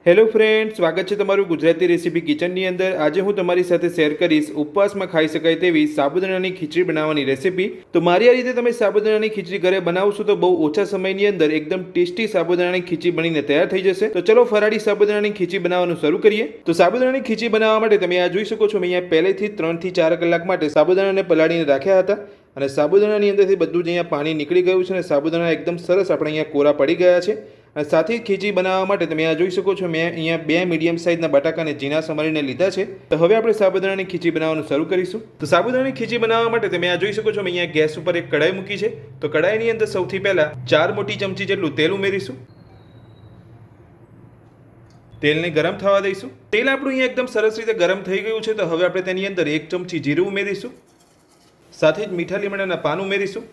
Hello friend, સ્વાગત છે તમારું ગુજરાતી રેસીપી કિચનની અંદર। આજે હું તમારી સાથે શેર કરીશ ઉપવાસમાં ખાઈ શકાય તેવી સાબુદાણાની ખીચડી બનાવવાની રેસીપી। તો મારી આ રીતે તમે સાબુદાણાની ખીચડી ઘરે બનાવશો તો બહુ ઓછા સમયની અંદર એકદમ ટેસ્ટી સાબુદાણાની ખીચડી બનીને તૈયાર થઈ જશે। તો ચલો ફરાળી સાબુદાણાની ખીચડી બનાવવાનું શરૂ કરીએ। તો સાબુદાણાની ખીચડી બનાવવા માટે તમે આ જોઈ શકો છો, મેં અહીંયા પહેલેથી 3 થી 4 કલાક માટે સાબુદાણાને પલાળીને રાખ્યા હતા અને સાબુદાણાની અંદરથી બધું જ અહીંયા પાણી નીકળી ગયું છે અને સાબુદાણા એકદમ સરસ આપણે અહીંયા કોરા પડી ગયા છે। અને સાથે ખીચડી બનાવવા માટે તમે આ જોઈ શકો છો, મેં અહીંયા 2 મીડિયમ સાઇઝના બટાકાને ઝીણા સમારીને લીધા છે। તો હવે આપણે સાબુદાણાની ખીચડી બનાવવાનું શરૂ કરીશું। તો સાબુદાણાની ખીચડી બનાવવા માટે તમે આ જોઈ શકો છો, મેં અહીંયા ગેસ ઉપર એક કઢાઈ મૂકી છે। તો કઢાઈની અંદર સૌથી પહેલાં 4 મોટી ચમચી જેટલું તેલ ઉમેરીશું। તેલને ગરમ થવા દઈશું। તેલ આપણું અહીંયા એકદમ સરસ રીતે ગરમ થઈ ગયું છે। તો હવે આપણે તેની અંદર 1 ચમચી જીરું ઉમેરીશું, સાથે જ મીઠા લીમડાના પાન ઉમેરીશું,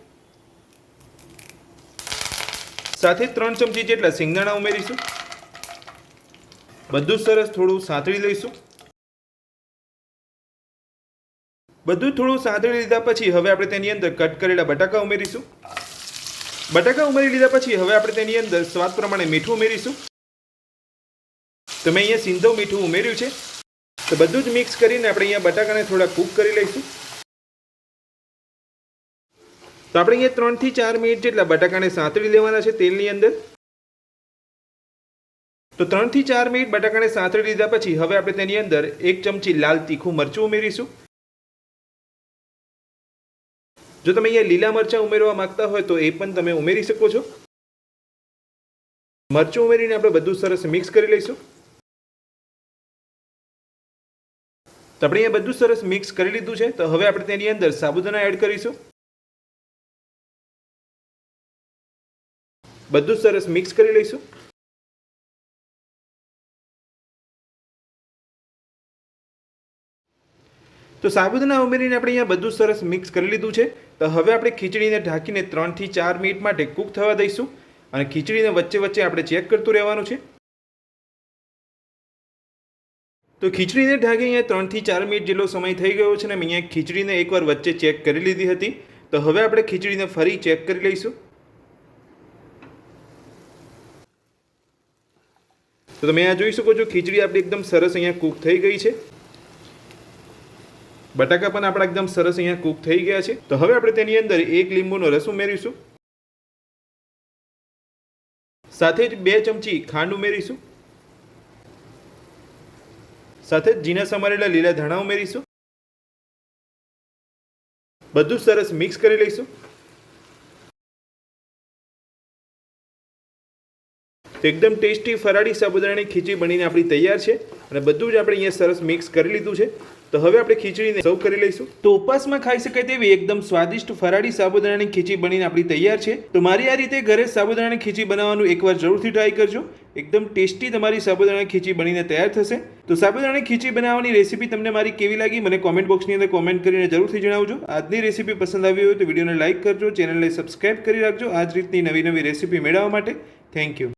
સાથે 3 ચમચી જેટલા સિંગદાણા ઉમેરીશું। બધું સરસ થોડું સાંતળી લઈશું। બધું થોડું સાંતળી લીધા પછી હવે આપણે તેની અંદર કટ કરેલા બટાકા ઉમેરીશું। બટાકા ઉમેરી લીધા પછી હવે આપણે તેની અંદર સ્વાદ પ્રમાણે મીઠું ઉમેરીશું। તો મેં અહીંયા સિંધવ મીઠું ઉમેર્યું છે। તો બધું જ મિક્સ કરીને આપણે અહીંયા બટાકાને થોડા કૂક કરી લઈશું। તો આપણે અહીંયા 3 થી 4 મિનિટ જેટલા બટાકાને સાંતળી લેવાના છે તેલની અંદર। તો 3 થી 4 મિનિટ બટાકાને સાંતળી લીધા પછી હવે આપણે તેની અંદર 1 ચમચી લાલ તીખું મરચું ઉમેરીશું। જો તમે અહીંયા લીલા મરચાં ઉમેરવા માંગતા હોય તો એ પણ તમે ઉમેરી શકો છો। મરચું ઉમેરીને આપણે બધું સરસ મિક્સ કરી લઈશું। તો આપણે અહીંયા બધું સરસ મિક્સ કરી લીધું છે। તો હવે આપણે તેની અંદર સાબુદાણા એડ કરીશું। બધું સરસ મિક્સ કરી લઈશું। તો સાબુદાણા ઉમેરીને આપણે અહીંયા બધું સરસ મિક્સ કરી લીધું છે। તો હવે આપણે ખીચડીને ઢાંકીને 3 થી 4 મિનિટ માટે કૂક થવા દઈશું અને ખીચડીને વચ્ચે વચ્ચે આપણે ચેક કરતું રહેવાનું છે। તો ખીચડીને ઢાંકી અહીંયા 3 થી 4 મિનિટ જેટલો સમય થઈ ગયો છે અને મેં અહીંયા ખીચડીને એકવાર વચ્ચે ચેક કરી લીધી હતી। તો હવે આપણે ખીચડીને ફરી ચેક કરી લઈશું। તો તમે આ જોઈ શકો છો, ખીચડી આપણી એકદમ સરસ અહીંયા કૂક થઈ ગઈ છે। બટાકા પણ આપણા એકદમ સરસ અહીંયા કૂક થઈ ગયા છે। તો હવે આપણે તેની અંદર 1 લીંબુનો રસ ઉમેરીશું, સાથે જ 2 ચમચી ખાંડ ઉમેરીશું, સાથે જ ઝીણા સમારેલા લીલા ધાણા ઉમેરીશું। બધું સરસ મિક્સ કરી લઈશું। તો એકદમ ટેસ્ટી ફરાળી સાબુદાણાની ખીચડી બનીને આપણી તૈયાર છે અને બધું જ આપણે અહીંયા સરસ મિક્સ કરી લીધું છે। તો હવે આપણે ખીચડીને સર્વ કરી લઈશું। તો ઉપવાસમાં ખાઈ શકાય તેવી એકદમ સ્વાદિષ્ટ ફરાળી સાબુદાણાની ખીચડી બનીને આપણી તૈયાર છે। તો મારી આ રીતે ઘરે સાબુદાણાની ખીચડી બનાવવાનું એકવાર જરૂરથી ટ્રાય કરજો। એકદમ ટેસ્ટી તમારી સાબુદાણાની ખીચડી બનીને તૈયાર થશે। તો સાબુદાણાની ખીચડી બનાવવાની રેસીપી તમને મારી કેવી લાગી મને કોમેન્ટ બોક્સની અંદર કોમેન્ટ કરીને જરૂરથી જણાવજો। આજની રેસીપી પસંદ આવી હોય તો વિડીયોને લાઇક કરજો, ચેનલને સબસ્ક્રાઇબ કરી રાખજો આ જ રીતની નવી નવી રેસીપી મેળવવા માટે। Thank you.